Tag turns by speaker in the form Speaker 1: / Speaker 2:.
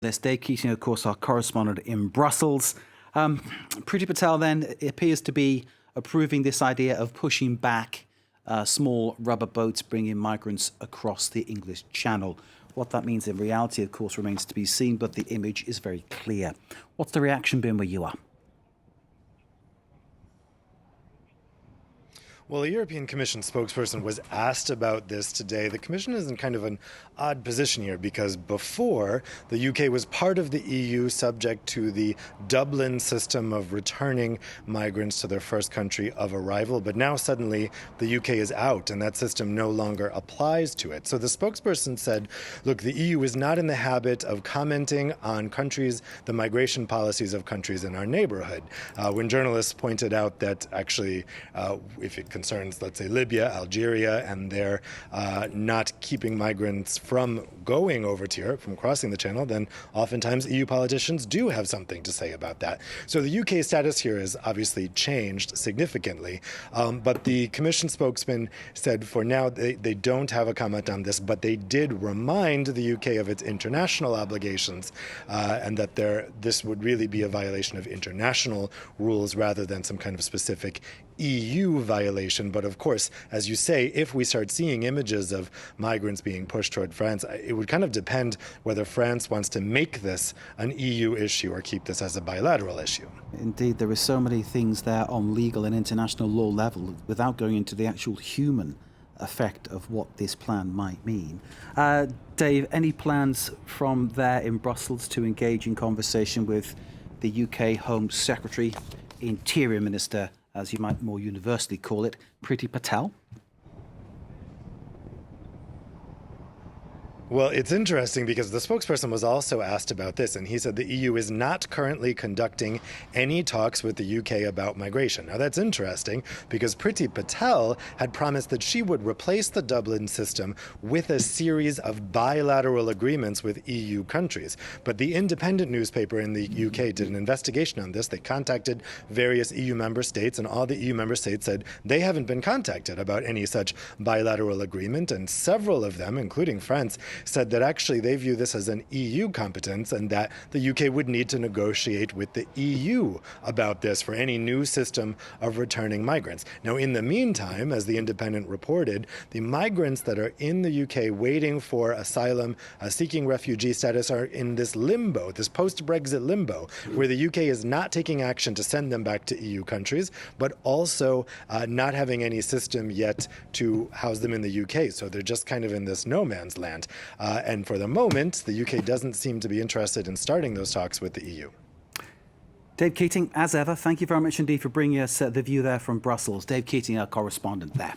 Speaker 1: There's Dave Keating, of course, our correspondent in Brussels. Priti Patel then appears to be approving this idea of pushing back small rubber boats bringing migrants across the English Channel. What that means in reality, of course, remains to be seen, but the image is very clear. What's the reaction been where you are?
Speaker 2: Well, a European Commission spokesperson was asked about this today. The Commission is in kind of an odd position here because before, the UK was part of the EU subject to the Dublin system of returning migrants to their first country of arrival. But now suddenly the UK is out and that system no longer applies to it. So the spokesperson said, look, the EU is not in the habit of commenting on countries, the migration policies of countries in our neighborhood. When journalists pointed out that actually, if it concerns, let's say, Libya, Algeria, and they're not keeping migrants from going over to Europe, from crossing the channel, then oftentimes EU politicians do have something to say about that. So the UK status here has obviously changed significantly, but the Commission spokesman said for now they don't have a comment on this, but they did remind the UK of its international obligations and that this would really be a violation of international rules rather than some kind of specific EU violation. But of course, as you say, if we start seeing images of migrants being pushed toward France, it would kind of depend whether France wants to make this an EU issue or keep this as a bilateral issue.
Speaker 1: Indeed, there are so many things there on legal and international law level without going into the actual human effect of what this plan might mean. Dave, any plans from there in Brussels to engage in conversation with the UK Home Secretary, Interior Minister, as you might more universally call it, Priti Patel?
Speaker 2: Well, it's interesting because the spokesperson was also asked about this, and he said the EU is not currently conducting any talks with the UK about migration. Now, that's interesting because Priti Patel had promised that she would replace the Dublin system with a series of bilateral agreements with EU countries. But the independent newspaper in the UK did an investigation on this. They contacted various EU member states, and all the EU member states said they haven't been contacted about any such bilateral agreement, and several of them, including France, said that actually they view this as an EU competence and that the UK would need to negotiate with the EU about this for any new system of returning migrants. Now, in the meantime, as the Independent reported, the migrants that are in the UK waiting for asylum, seeking refugee status, are in this limbo, this post-Brexit limbo, where the UK is not taking action to send them back to EU countries, but also not having any system yet to house them in the UK. So they're just kind of in this no man's land. And for the moment, the UK doesn't seem to be interested in starting those talks with the EU.
Speaker 1: Dave Keating, as ever, thank you very much indeed for bringing us the view there from Brussels. Dave Keating, our correspondent there.